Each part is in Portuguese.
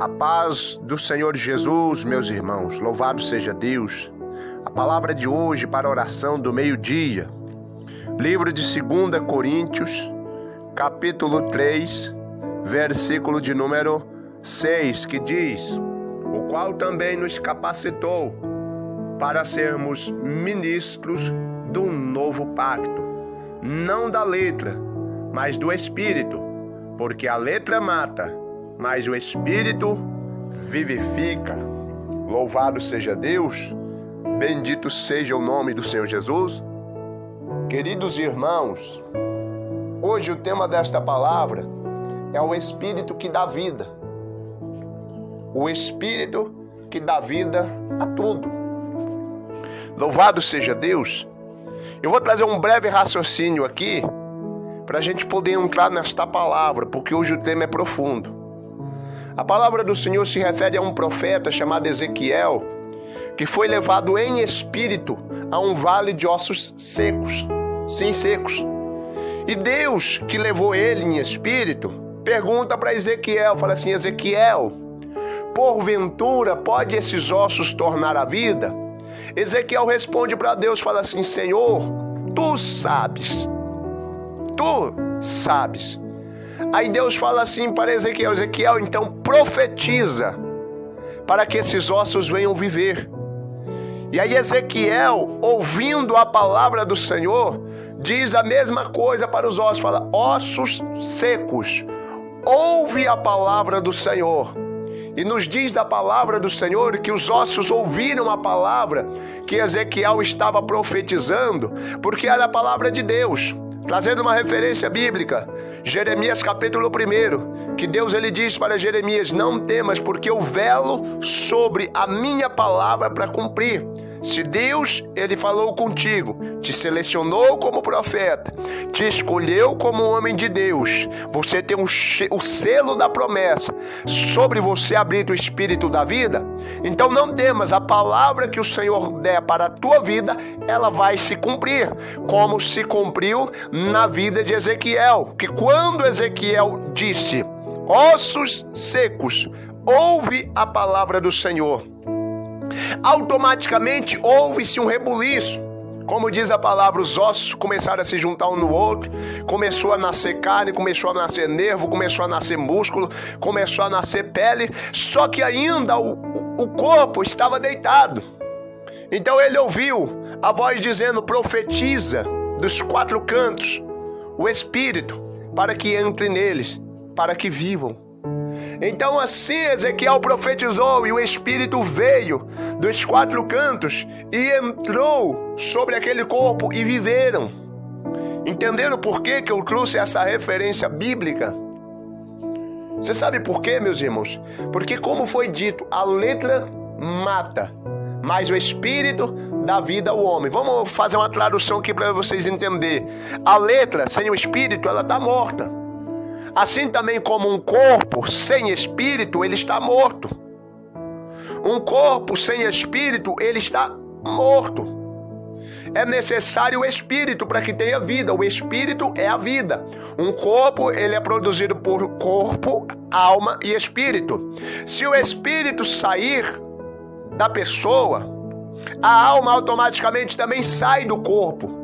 A paz do Senhor Jesus, meus irmãos, louvado seja Deus. A palavra de hoje para a oração do meio-dia. Livro de 2 Coríntios, capítulo 3, versículo de número 6, que diz: o qual também nos capacitou para sermos ministros do novo pacto, não da letra, mas do Espírito, porque a letra mata, mas o Espírito vivifica. Louvado seja Deus, bendito seja o nome do Senhor Jesus. Queridos irmãos, hoje o tema desta palavra é o Espírito que dá vida. O Espírito que dá vida a tudo. Louvado seja Deus. Eu vou trazer um breve raciocínio aqui para a gente poder entrar nesta palavra, porque hoje o tema é profundo. A palavra do Senhor se refere a um profeta chamado Ezequiel, que foi levado em espírito a um vale de ossos secos, sim, secos. E Deus, que levou ele em espírito, pergunta para Ezequiel, fala assim: Ezequiel, porventura pode esses ossos tornar a vida? Ezequiel responde para Deus, fala assim: Senhor, tu sabes. Aí Deus fala assim para Ezequiel: Ezequiel, então profetiza para que esses ossos venham viver. E aí Ezequiel, ouvindo a palavra do Senhor, diz a mesma coisa para os ossos, fala: ossos secos, ouve a palavra do Senhor. E nos diz a palavra do Senhor que os ossos ouviram a palavra que Ezequiel estava profetizando, porque era a palavra de Deus. Trazendo uma referência bíblica, Jeremias capítulo 1, que Deus ele diz para Jeremias: não temas, porque eu velo sobre a minha palavra para cumprir. Se Deus ele falou contigo, te selecionou como profeta, te escolheu como homem de Deus, você tem o selo da promessa sobre você abrir o espírito da vida, então não temas, a palavra que o Senhor der para a tua vida, ela vai se cumprir, como se cumpriu na vida de Ezequiel, que quando Ezequiel disse: ossos secos, ouve a palavra do Senhor, automaticamente houve-se um rebuliço. Como diz a palavra, os ossos começaram a se juntar um no outro, começou a nascer carne, começou a nascer nervo, começou a nascer músculo, começou a nascer pele, só que ainda o corpo estava deitado. Então ele ouviu a voz dizendo: profetiza dos 4 cantos o Espírito, para que entre neles, para que vivam. Então assim Ezequiel profetizou e o Espírito veio dos 4 cantos e entrou sobre aquele corpo e viveram. Entenderam por que eu trouxe essa referência bíblica? Você sabe por quê, meus irmãos? Porque, como foi dito, a letra mata, mas o Espírito dá vida ao homem. Vamos fazer uma tradução aqui para vocês entenderem. A letra sem o Espírito, ela está morta. Assim também como um corpo sem espírito, ele está morto. Um corpo sem espírito, ele está morto. É necessário o espírito para que tenha vida. O espírito é a vida. Um corpo, ele é produzido por corpo, alma e espírito. Se o espírito sair da pessoa, a alma automaticamente também sai do corpo.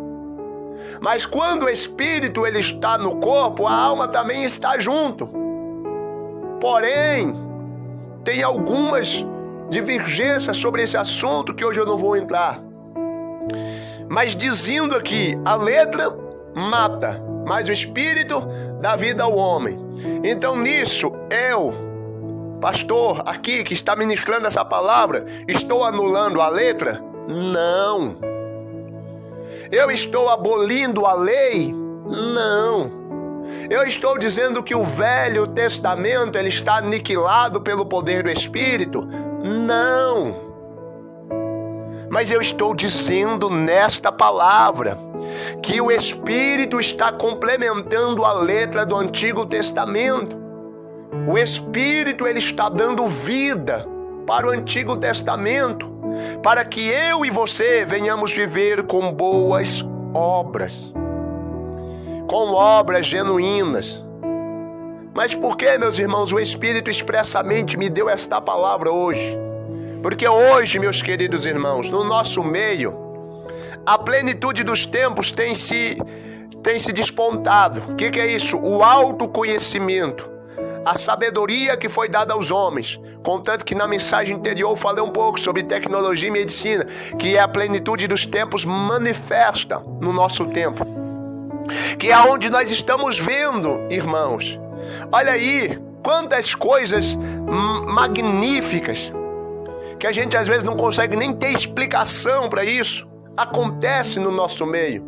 Mas quando o espírito ele está no corpo, a alma também está junto. Porém, tem algumas divergências sobre esse assunto que hoje eu não vou entrar. Mas dizendo aqui, a letra mata, mas o espírito dá vida ao homem. Então nisso, eu, pastor aqui que está ministrando essa palavra, estou anulando a letra? Não. Eu estou abolindo a lei? Não. Eu estou dizendo que o Velho Testamento ele está aniquilado pelo poder do Espírito? Não. Mas eu estou dizendo nesta palavra que o Espírito está complementando a letra do Antigo Testamento. O Espírito ele está dando vida para o Antigo Testamento, para que eu e você venhamos viver com boas obras, com obras genuínas, Mas por que, meus irmãos, o Espírito expressamente me deu esta palavra hoje? Porque hoje, meus queridos irmãos, no nosso meio, a plenitude dos tempos tem se despontado. O que é isso? O autoconhecimento, a sabedoria que foi dada aos homens. Contanto que na mensagem anterior eu falei um pouco sobre tecnologia e medicina, que é a plenitude dos tempos manifesta no nosso tempo. Que é onde nós estamos vendo, irmãos. Olha aí, quantas coisas magníficas, que a gente às vezes não consegue nem ter explicação para isso, acontece no nosso meio.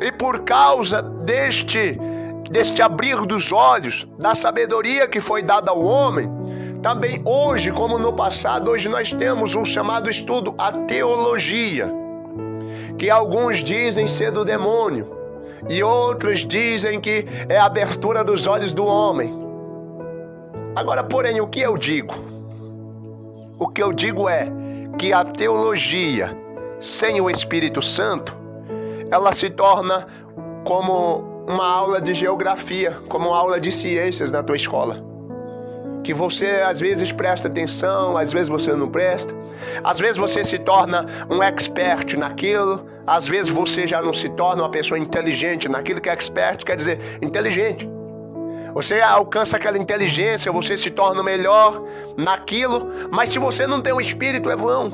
E por causa deste abrir dos olhos, da sabedoria que foi dada ao homem, também hoje, como no passado, hoje nós temos um chamado estudo, a teologia, que alguns dizem ser do demônio, e outros dizem que é a abertura dos olhos do homem. Agora, porém, o que eu digo? O que eu digo é que a teologia, sem o Espírito Santo, ela se torna como uma aula de geografia, como uma aula de ciências na tua escola. Que você às vezes presta atenção, às vezes você não presta. Às vezes você se torna um expert naquilo, às vezes você já não se torna uma pessoa inteligente naquilo. Que é expert quer dizer inteligente. Você alcança aquela inteligência, você se torna melhor naquilo, mas se você não tem o Espírito, é vão.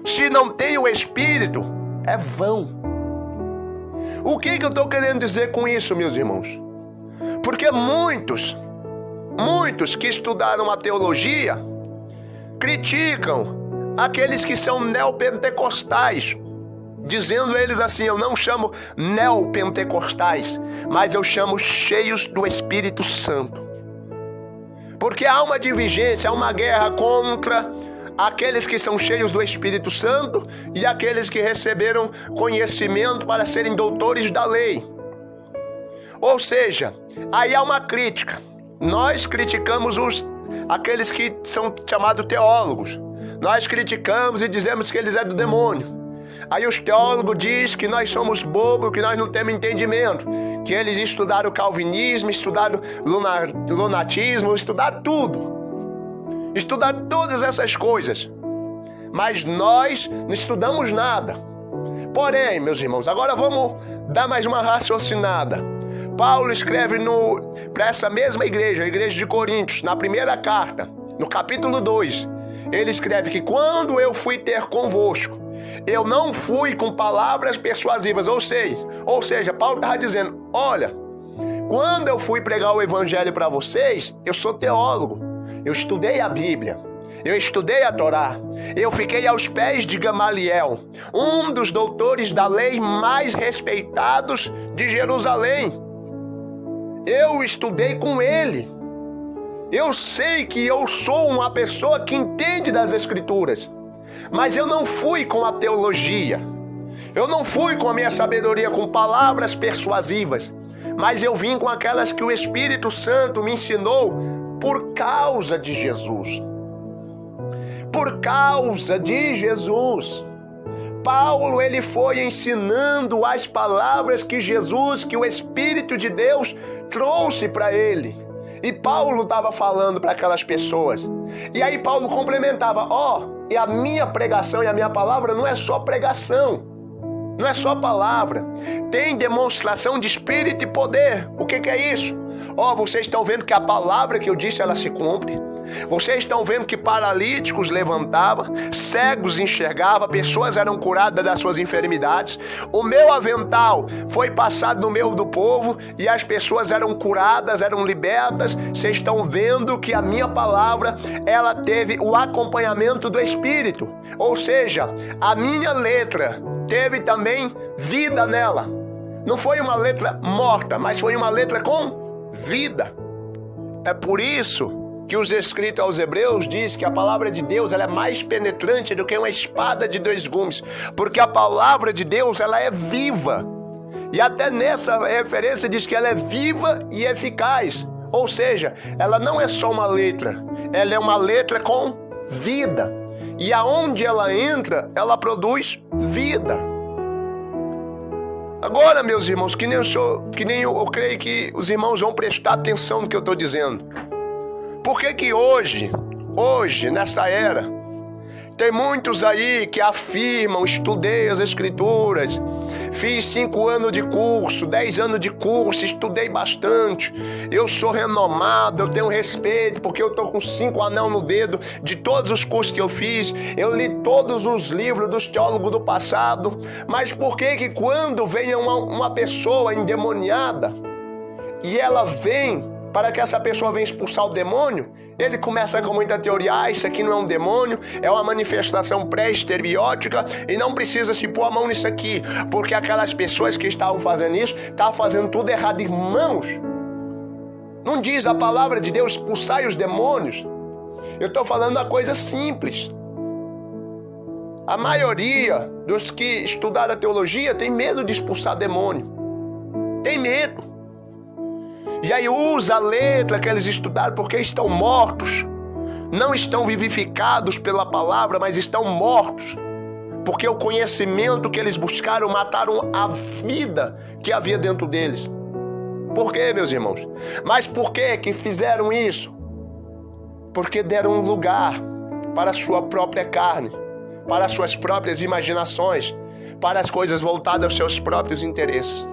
Se não tem o Espírito, é vão. O que eu estou querendo dizer com isso, meus irmãos? Porque muitos que estudaram a teologia criticam aqueles que são neopentecostais, dizendo eles assim: eu não chamo neopentecostais, mas eu chamo cheios do Espírito Santo. Porque há uma divergência, há uma guerra contra aqueles que são cheios do Espírito Santo e aqueles que receberam conhecimento para serem doutores da lei. Ou seja, aí há uma crítica. Nós criticamos aqueles que são chamados teólogos. Nós criticamos e dizemos que eles é do demônio. Aí os teólogos dizem que nós somos bobos, que nós não temos entendimento, que eles estudaram calvinismo, estudaram lunatismo, estudaram tudo. Estudaram todas essas coisas. Mas nós não estudamos nada. Porém, meus irmãos, agora vamos dar mais uma raciocinada. Paulo escreve para essa mesma igreja, a igreja de Coríntios, na primeira carta, no capítulo 2, ele escreve que quando eu fui ter convosco, eu não fui com palavras persuasivas, ou seja, Paulo estava dizendo: olha, quando eu fui pregar o evangelho para vocês, eu sou teólogo, eu estudei a Bíblia, eu estudei a Torá, eu fiquei aos pés de Gamaliel, um dos doutores da lei mais respeitados de Jerusalém. Eu estudei com ele. Eu sei que eu sou uma pessoa que entende das Escrituras. Mas eu não fui com a teologia. Eu não fui com a minha sabedoria, com palavras persuasivas. Mas eu vim com aquelas que o Espírito Santo me ensinou por causa de Jesus. Por causa de Jesus. Paulo, ele foi ensinando as palavras que Jesus, que o Espírito de Deus trouxe para ele. E Paulo estava falando para aquelas pessoas. E aí Paulo complementava: e a minha pregação e a minha palavra não é só pregação, não é só palavra. Tem demonstração de Espírito e poder. O que é isso? Vocês estão vendo que a palavra que eu disse, ela se cumpre. Vocês estão vendo que paralíticos levantavam, cegos enxergavam, pessoas eram curadas das suas enfermidades. O meu avental foi passado no meio do povo e as pessoas eram curadas, eram libertas. Vocês estão vendo que a minha palavra, ela teve o acompanhamento do Espírito. Ou seja, a minha letra teve também vida nela. Não foi uma letra morta, mas foi uma letra com vida. É por isso que os escritos aos Hebreus diz que a palavra de Deus, ela é mais penetrante do que uma espada de 2 gumes, porque a palavra de Deus, ela é viva. E até nessa referência diz que ela é viva e eficaz. Ou seja, ela não é só uma letra, ela é uma letra com vida. E aonde ela entra, ela produz vida. Agora, meus irmãos, que nem eu creio que os irmãos vão prestar atenção no que eu estou dizendo. Por que hoje, nessa era, tem muitos aí que afirmam, estudei as Escrituras, fiz 5 anos de curso, 10 anos de curso, estudei bastante, eu sou renomado, eu tenho respeito, porque eu estou com 5 anel no dedo de todos os cursos que eu fiz, eu li todos os livros dos teólogos do passado, mas por que quando vem uma pessoa endemoniada, e ela vem para que essa pessoa venha expulsar o demônio, ele começa com muita teoria, isso aqui não é um demônio, é uma manifestação pré-estereótica e não precisa se pôr a mão nisso aqui, porque aquelas pessoas que estavam fazendo isso, estavam fazendo tudo errado. Irmãos, não diz a palavra de Deus, expulsai os demônios? Eu estou falando uma coisa simples. A maioria dos que estudaram a teologia tem medo de expulsar demônio. Tem medo. E aí usa a letra que eles estudaram porque estão mortos. Não estão vivificados pela palavra, mas estão mortos. Porque o conhecimento que eles buscaram mataram a vida que havia dentro deles. Por quê, meus irmãos? Mas por que fizeram isso? Porque deram um lugar para a sua própria carne, para as suas próprias imaginações, para as coisas voltadas aos seus próprios interesses.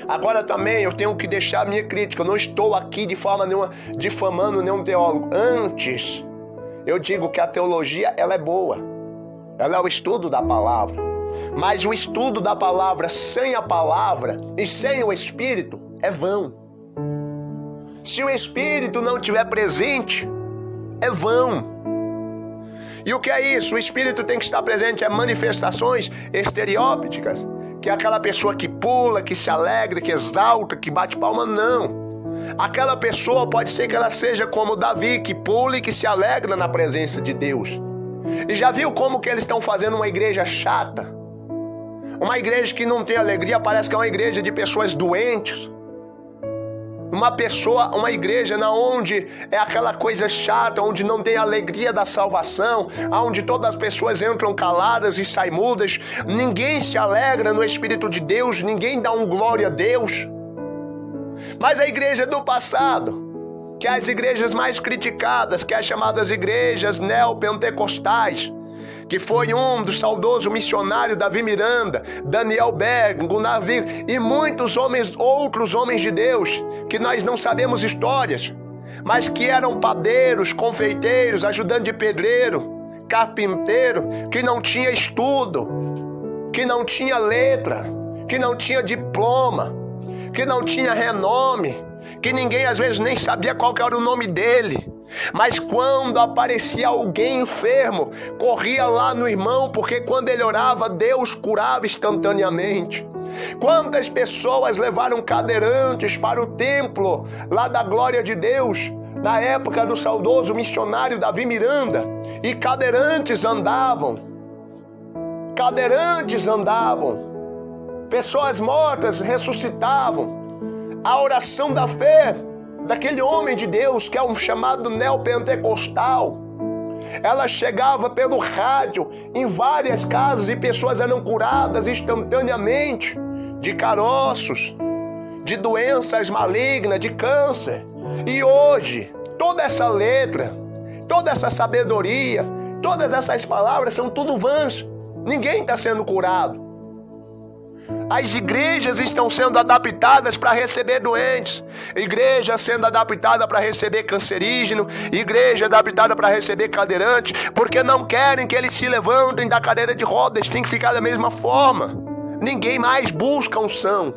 Agora também eu tenho que deixar a minha crítica. Eu não estou aqui de forma nenhuma difamando nenhum teólogo. Antes, eu digo que a teologia ela é boa. Ela é o estudo da palavra. Mas o estudo da palavra sem a palavra e sem o Espírito é vão. Se o Espírito não estiver presente, é vão. E o que é isso? O Espírito tem que estar presente. É manifestações estereópticas. Que é aquela pessoa que pula, que se alegra, que exalta, que bate palma, não. Aquela pessoa pode ser que ela seja como Davi, que pula e que se alegra na presença de Deus. E já viu como que eles estão fazendo uma igreja chata? Uma igreja que não tem alegria, parece que é uma igreja de pessoas doentes. Uma igreja onde é aquela coisa chata, onde não tem alegria da salvação, onde todas as pessoas entram caladas e saem mudas, ninguém se alegra no Espírito de Deus, ninguém dá um glória a Deus. Mas a igreja do passado, que é as igrejas mais criticadas, que é as chamadas igrejas neopentecostais, que foi um dos saudosos missionários Davi Miranda, Daniel Berg, Gunnar Wigg e muitos outros homens de Deus, que nós não sabemos histórias, mas que eram padeiros, confeiteiros, ajudante de pedreiro, carpinteiro, que não tinha estudo, que não tinha letra, que não tinha diploma, que não tinha renome, que ninguém às vezes nem sabia qual que era o nome dele. Mas quando aparecia alguém enfermo, corria lá no irmão, porque quando ele orava, Deus curava instantaneamente. Quantas pessoas levaram cadeirantes para o templo lá da glória de Deus, na época do saudoso missionário Davi Miranda, e cadeirantes andavam, pessoas mortas ressuscitavam. A oração da fé daquele homem de Deus, que é um chamado neopentecostal, ela chegava pelo rádio em várias casas e pessoas eram curadas instantaneamente de caroços, de doenças malignas, de câncer. E hoje, toda essa letra, toda essa sabedoria, todas essas palavras são tudo vãs. Ninguém está sendo curado. As igrejas estão sendo adaptadas para receber doentes, igreja sendo adaptada para receber cancerígeno, igreja adaptada para receber cadeirante, porque não querem que eles se levantem da cadeira de rodas, tem que ficar da mesma forma. Ninguém mais busca unção.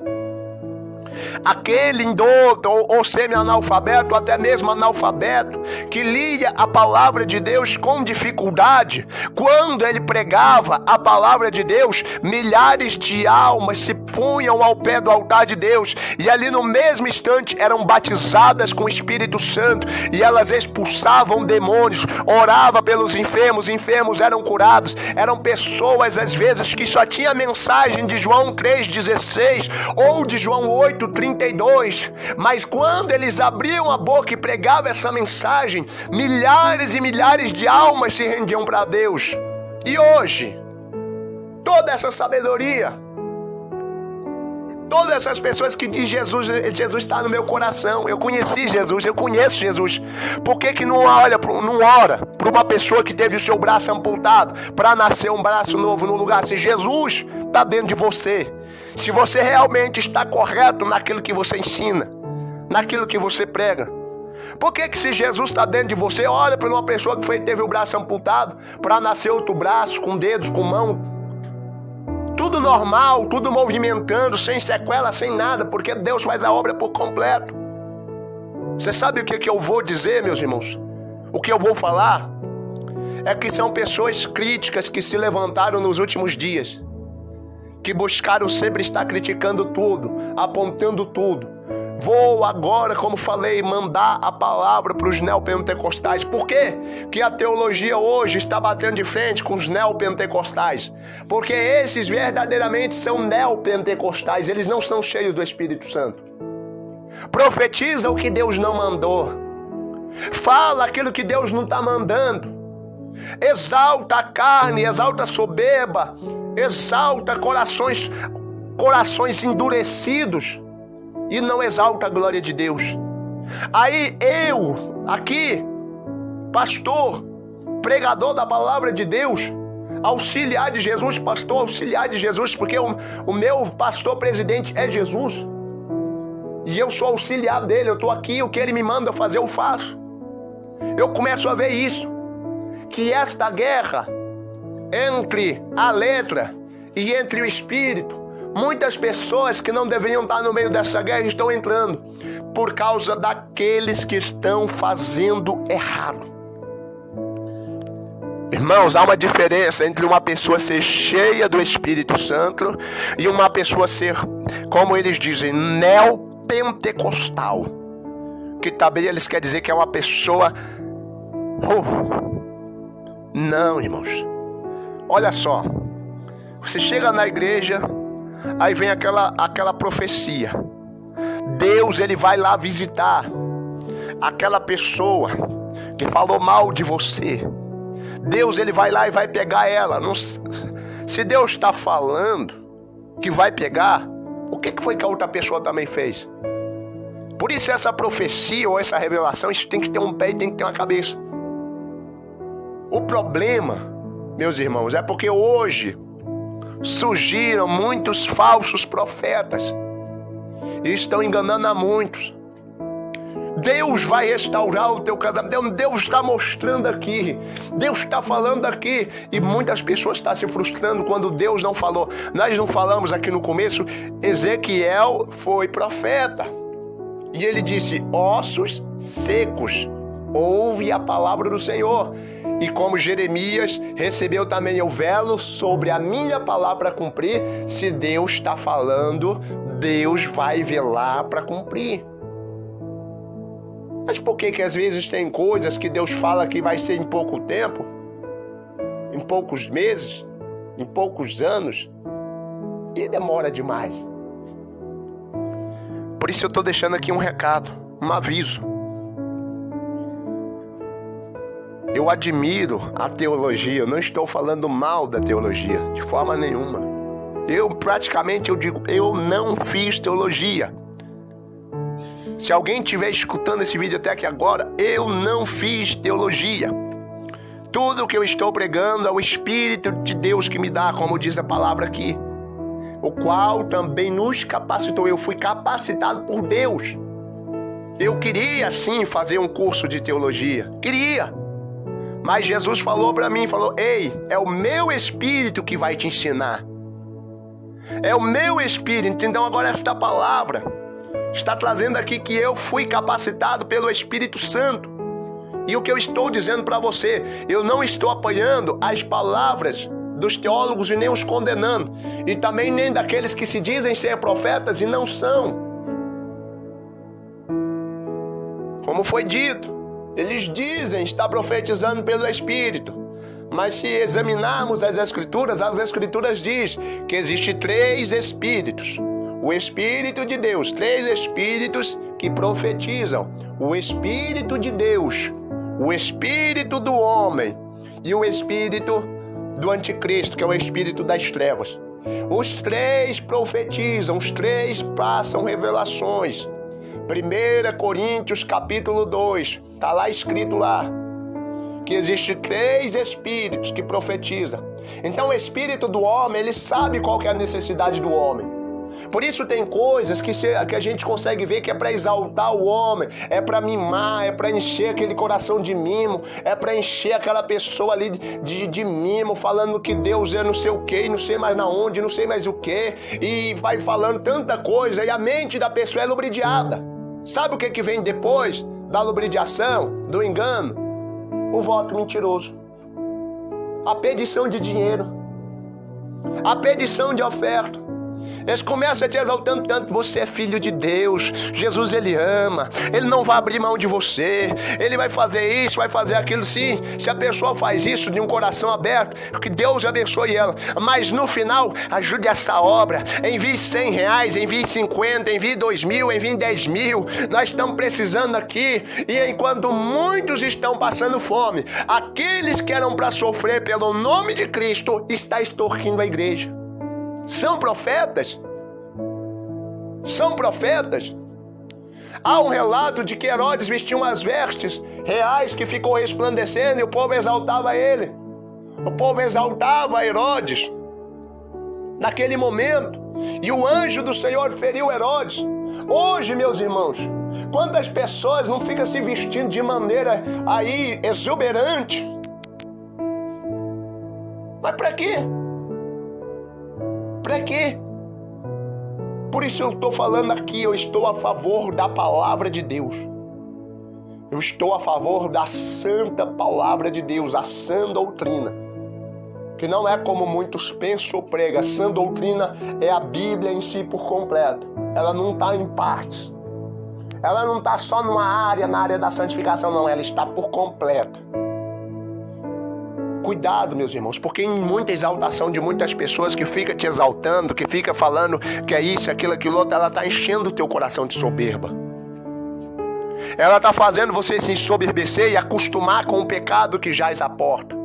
Aquele indouto ou semi-analfabeto, ou até mesmo analfabeto, que lia a palavra de Deus com dificuldade, quando ele pregava a palavra de Deus, milhares de almas se punham ao pé do altar de Deus, e ali no mesmo instante eram batizadas com o Espírito Santo, e elas expulsavam demônios, orava pelos enfermos, enfermos eram curados. Eram pessoas às vezes que só tinha a mensagem de João 3,16 ou de João 8,32, mas quando eles abriam a boca e pregavam essa mensagem, milhares e milhares de almas se rendiam para Deus. E hoje, toda essa sabedoria todas essas pessoas que dizem Jesus está no meu coração, eu conheci Jesus, eu conheço Jesus, por que não ora para uma pessoa que teve o seu braço amputado, para nascer um braço novo no lugar? Se Jesus está dentro de você, se você realmente está correto naquilo que você ensina, naquilo que você prega, por que se Jesus está dentro de você, olha para uma pessoa que teve o braço amputado, para nascer outro braço, com dedos, com mão, tudo normal, tudo movimentando, sem sequela, sem nada, porque Deus faz a obra por completo. Você sabe o que eu vou dizer, meus irmãos? O que eu vou falar é que são pessoas críticas que se levantaram nos últimos dias, que buscaram sempre estar criticando tudo, apontando tudo. Vou agora, como falei, mandar a palavra para os neopentecostais. Por quê? Que a teologia hoje está batendo de frente com os neopentecostais. Porque esses verdadeiramente são neopentecostais, eles não são cheios do Espírito Santo. Profetiza o que Deus não mandou. Fala aquilo que Deus não está mandando. Exalta a carne, exalta a soberba, exalta corações endurecidos e não exalta a glória de Deus. Aí eu, aqui, pastor, pregador da palavra de Deus, auxiliar de Jesus, pastor auxiliar de Jesus, porque o meu pastor presidente é Jesus, e eu sou auxiliar dele, eu estou aqui, o que ele me manda fazer eu faço. Eu começo a ver isso, que esta guerra entre a letra e entre o espírito, muitas pessoas que não deveriam estar no meio dessa guerra estão entrando por causa daqueles que estão fazendo errado. Irmãos, há uma diferença entre uma pessoa ser cheia do Espírito Santo e uma pessoa ser, como eles dizem, neopentecostal, que também eles querem dizer que é uma pessoa... Não, irmãos. Olha só, você chega na igreja, aí vem aquela profecia. Deus, ele vai lá visitar aquela pessoa que falou mal de você. Deus, ele vai lá e vai pegar ela. Se Deus está falando que vai pegar, o que foi que a outra pessoa também fez? Por isso essa profecia ou essa revelação, isso tem que ter um pé e tem que ter uma cabeça. O problema, meus irmãos, é porque hoje surgiram muitos falsos profetas e estão enganando a muitos. Deus vai restaurar o teu casamento. Deus está mostrando aqui, Deus está falando aqui, e muitas pessoas estão se frustrando quando Deus não falou. Nós não falamos aqui no começo, Ezequiel foi profeta e ele disse: ossos secos, ouve a palavra do Senhor. E como Jeremias recebeu também o velo sobre a minha palavra para cumprir, se Deus está falando, Deus vai velar para cumprir. Mas por que às vezes tem coisas que Deus fala que vai ser em pouco tempo, em poucos meses, em poucos anos, e demora demais? Por isso eu estou deixando aqui um recado, um aviso. Eu admiro a teologia, eu não estou falando mal da teologia, de forma nenhuma. Eu digo, eu não fiz teologia. Se alguém estiver escutando esse vídeo até aqui agora, eu não fiz teologia. Tudo que eu estou pregando é o Espírito de Deus que me dá, como diz a palavra aqui, o qual também nos capacitou. Eu fui capacitado por Deus. Eu queria sim fazer um curso de teologia, queria. Mas Jesus falou para mim, ei, é o meu Espírito que vai te ensinar. É o meu Espírito. Então agora esta palavra está trazendo aqui que eu fui capacitado pelo Espírito Santo. E o que eu estou dizendo para você, eu não estou apoiando as palavras dos teólogos e nem os condenando. E também nem daqueles que se dizem ser profetas e não são. Como foi dito, eles dizem estar profetizando pelo Espírito. Mas se examinarmos as Escrituras dizem que existem 3 Espíritos. O Espírito de Deus, 3 Espíritos que profetizam. O Espírito de Deus, o Espírito do homem e o Espírito do Anticristo, que é o Espírito das trevas. Os 3 profetizam, os 3 passam revelações. 1 Coríntios capítulo 2, está lá escrito lá, que existe 3 espíritos que profetizam. Então o espírito do homem, ele sabe qual que é a necessidade do homem. Por isso tem coisas que a gente consegue ver que é para exaltar o homem, é para mimar, é para encher aquele coração de mimo, é para encher aquela pessoa ali de mimo, falando que Deus é não sei o que, não sei mais na onde, não sei mais o que, e vai falando tanta coisa, e a mente da pessoa é lubridiada. Sabe o que vem depois da lubridiação, do engano? O voto mentiroso, a pedição de dinheiro, a pedição de oferta. Eles começam te exaltando tanto, você é filho de Deus, Jesus ele ama, ele não vai abrir mão de você, ele vai fazer isso, vai fazer aquilo. Sim, se a pessoa faz isso de um coração aberto, que Deus abençoe ela, mas no final, ajude essa obra, envie R$100, envie 50, envie 2.000, envie 10.000, nós estamos precisando aqui. E enquanto muitos estão passando fome, aqueles que eram para sofrer pelo nome de Cristo, está extorquindo a igreja. São profetas? São profetas? Há um relato de que Herodes vestia umas vestes reais que ficou resplandecendo e o povo exaltava ele. O povo exaltava Herodes naquele momento. E o anjo do Senhor feriu Herodes. Hoje, meus irmãos, quantas pessoas não ficam se vestindo de maneira aí exuberante? Mas para quê? Para quê? Por isso eu estou falando aqui, eu estou a favor da palavra de Deus. Eu estou a favor da santa palavra de Deus, a sã doutrina. Que não é como muitos pensam ou pregam. A sã doutrina é a Bíblia em si por completo. Ela não está em partes. Ela não está só numa área, na área da santificação, não. Ela está por completa. Cuidado, meus irmãos, porque em muita exaltação de muitas pessoas que fica te exaltando, que fica falando que é isso, aquilo, aquilo outro, ela está enchendo o teu coração de soberba. Ela está fazendo você se ensoberbecer e acostumar com o pecado que jaz à porta.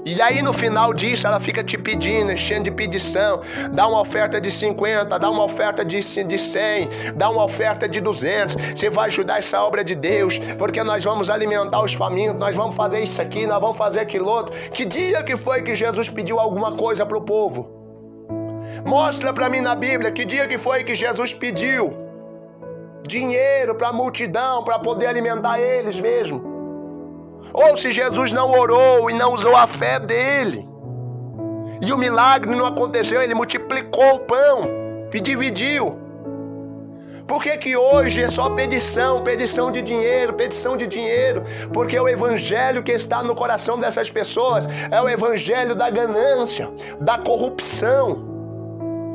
E aí no final disso ela fica te pedindo, enchendo de pedição. Dá uma oferta de 50, dá uma oferta de 100, dá uma oferta de 200. Você vai ajudar essa obra de Deus, porque nós vamos alimentar os famintos, nós vamos fazer isso aqui, nós vamos fazer aquilo outro. Que dia que foi que Jesus pediu alguma coisa para o povo? Mostra para mim na Bíblia que dia que foi que Jesus pediu dinheiro para a multidão, para poder alimentar eles mesmo. Ou se Jesus não orou e não usou a fé dele, e o milagre não aconteceu, ele multiplicou o pão e dividiu. Por que hoje é só pedição de dinheiro, pedição de dinheiro? Porque o evangelho que está no coração dessas pessoas é o evangelho da ganância, da corrupção,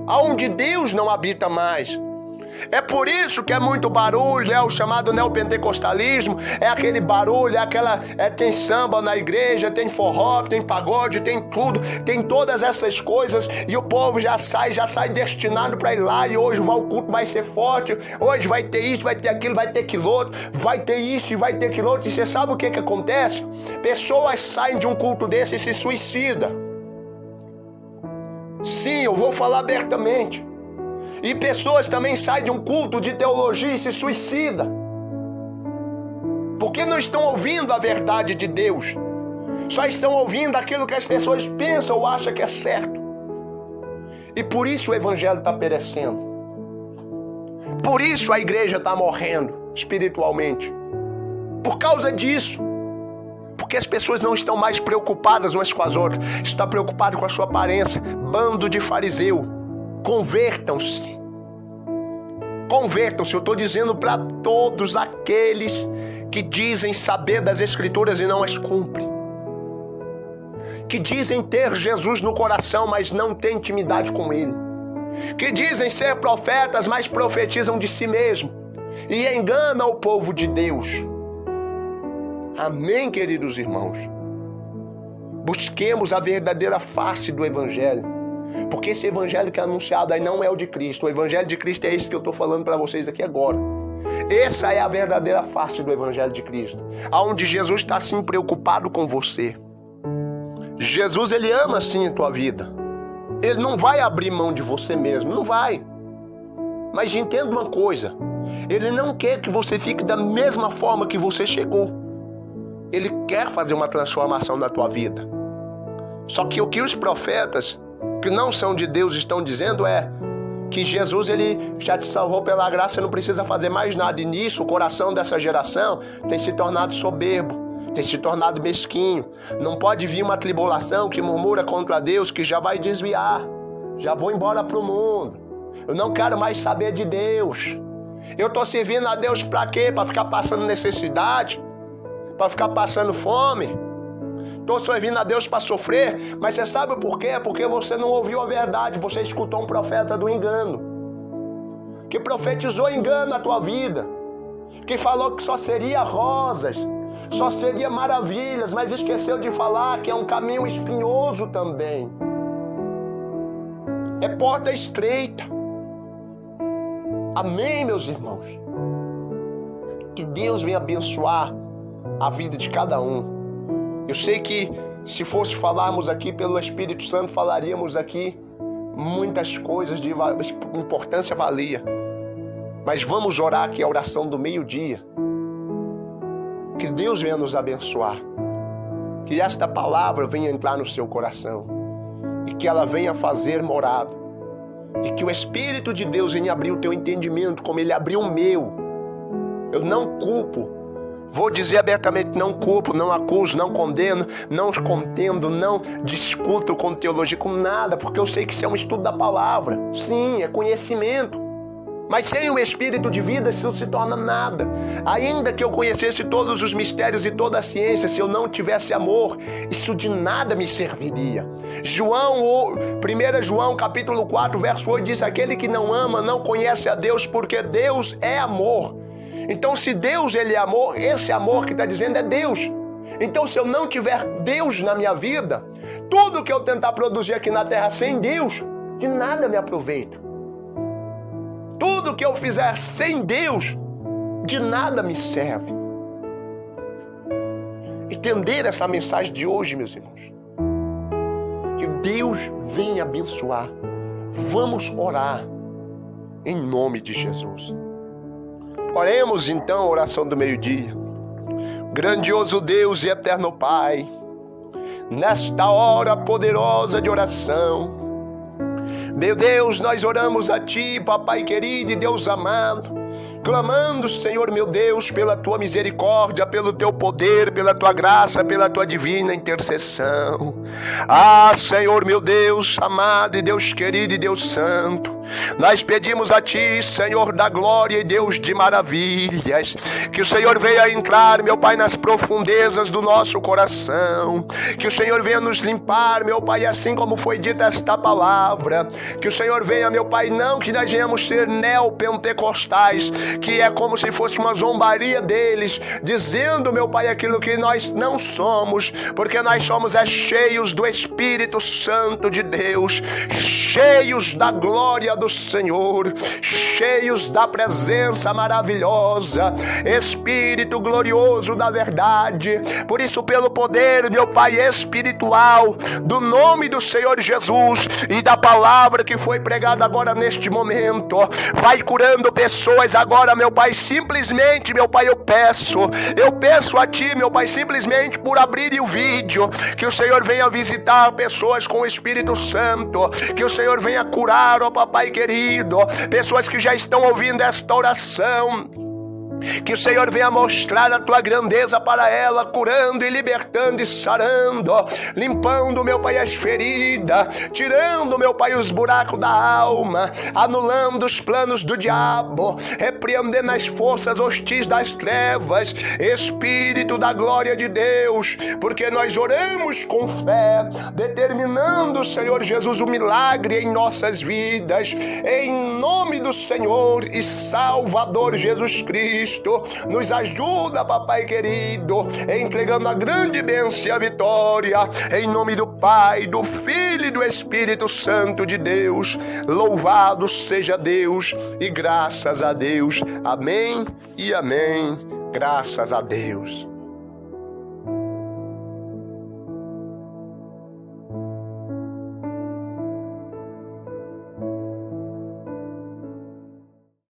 aonde Deus não habita mais. É por isso que é muito barulho, é o chamado neopentecostalismo, é aquele barulho, tem samba na igreja, tem forró, tem pagode, tem tudo, tem todas essas coisas, e o povo já sai destinado para ir lá, e hoje o culto vai ser forte, hoje vai ter isso, vai ter aquilo, vai ter aquilo outro, vai ter isso e vai ter aquilo outro. E você sabe o que acontece? Pessoas saem de um culto desse e se suicidam. Sim, eu vou falar abertamente. E pessoas também saem de um culto de teologia e se suicidam. Porque não estão ouvindo a verdade de Deus. Só estão ouvindo aquilo que as pessoas pensam ou acham que é certo. E por isso o evangelho está perecendo. Por isso a igreja está morrendo espiritualmente. Por causa disso. Porque as pessoas não estão mais preocupadas umas com as outras. Estão preocupadas com a sua aparência. Bando de fariseu. Convertam-se. Convertam-se. Eu estou dizendo para todos aqueles que dizem saber das Escrituras e não as cumprem. Que dizem ter Jesus no coração, mas não têm intimidade com Ele. Que dizem ser profetas, mas profetizam de si mesmo. E enganam o povo de Deus. Amém, queridos irmãos? Busquemos a verdadeira face do Evangelho. Porque esse evangelho que é anunciado aí não é o de Cristo. O evangelho de Cristo é esse que eu estou falando para vocês aqui agora. Essa é a verdadeira face do evangelho de Cristo. Onde Jesus está sim preocupado com você. Jesus, ele ama sim a tua vida. Ele não vai abrir mão de você mesmo, não vai. Mas entenda uma coisa, Ele não quer que você fique da mesma forma que você chegou. Ele quer fazer uma transformação na tua vida. Só que o que os profetas, que não são de Deus, estão dizendo é que Jesus, ele já te salvou pela graça, você não precisa fazer mais nada. E nisso, o coração dessa geração tem se tornado soberbo, tem se tornado mesquinho. Não pode vir uma tribulação que murmura contra Deus, que já vai desviar. Já vou embora para o mundo. Eu não quero mais saber de Deus. Eu estou servindo a Deus para quê? Para ficar passando necessidade? Para ficar passando fome? Estou servindo a Deus para sofrer? Mas você sabe por quê? Porque você não ouviu a verdade. Você escutou um profeta do engano, que profetizou engano na tua vida, que falou que só seria rosas, só seria maravilhas, mas esqueceu de falar que é um caminho espinhoso também. É porta estreita. Amém, meus irmãos? Que Deus venha abençoar a vida de cada um. Eu sei que se fosse falarmos aqui pelo Espírito Santo, falaríamos aqui muitas coisas de importância valia. Mas vamos orar aqui a oração do meio-dia. Que Deus venha nos abençoar. Que esta palavra venha entrar no seu coração. E que ela venha fazer morada. E que o Espírito de Deus venha abrir o teu entendimento, como Ele abriu o meu. Eu não culpo. Vou dizer abertamente, não culpo, não acuso, não condeno, não contendo, não discuto com teologia, com nada, porque eu sei que isso é um estudo da palavra. Sim, é conhecimento. Mas sem o Espírito de vida, isso não se torna nada. Ainda que eu conhecesse todos os mistérios e toda a ciência, se eu não tivesse amor, isso de nada me serviria. 1 João capítulo 4, verso 8 diz: aquele que não ama não conhece a Deus, porque Deus é amor. Então, se Deus ele é amor, esse amor que está dizendo é Deus. Então, se eu não tiver Deus na minha vida, tudo que eu tentar produzir aqui na terra sem Deus, de nada me aproveita. Tudo que eu fizer sem Deus, de nada me serve. Entender essa mensagem de hoje, meus irmãos. Que Deus venha abençoar. Vamos orar em nome de Jesus. Oremos então a oração do meio-dia. Grandioso Deus e eterno Pai, nesta hora poderosa de oração, meu Deus, nós oramos a Ti, Papai querido e Deus amado, clamando, Senhor meu Deus, pela Tua misericórdia, pelo Teu poder, pela Tua graça, pela Tua divina intercessão. Ah, Senhor meu Deus, amado e Deus querido e Deus santo, nós pedimos a Ti, Senhor da glória e Deus de maravilhas, que o Senhor venha entrar, meu Pai, nas profundezas do nosso coração, que o Senhor venha nos limpar, meu Pai, assim como foi dita esta palavra, que o Senhor venha, meu Pai, não que nós venhamos ser neopentecostais, que é como se fosse uma zombaria deles, dizendo, meu Pai, aquilo que nós não somos, porque nós somos cheios do Espírito Santo de Deus, cheios da glória do Senhor, cheios da presença maravilhosa, Espírito glorioso da verdade. Por isso, pelo poder, meu Pai, espiritual, do nome do Senhor Jesus e da palavra que foi pregada agora neste momento, vai curando pessoas agora, meu Pai, simplesmente, meu Pai, eu peço a Ti, meu Pai, simplesmente por abrir o vídeo, que o Senhor venha visitar pessoas com o Espírito Santo, que o Senhor venha curar, ó Papai querido, pessoas que já estão ouvindo esta oração, que o Senhor venha mostrar a Tua grandeza para ela, curando e libertando e sarando, limpando, meu Pai, as feridas, tirando, meu Pai, os buracos da alma, anulando os planos do diabo, repreendendo as forças hostis das trevas, Espírito da glória de Deus, porque nós oramos com fé, determinando, Senhor Jesus, o milagre em nossas vidas, em nome do Senhor e Salvador Jesus Cristo. Nos ajuda, Papai querido, entregando a grande bênção e a vitória, em nome do Pai, do Filho e do Espírito Santo de Deus. Louvado seja Deus e graças a Deus. Amém e amém. Graças a Deus.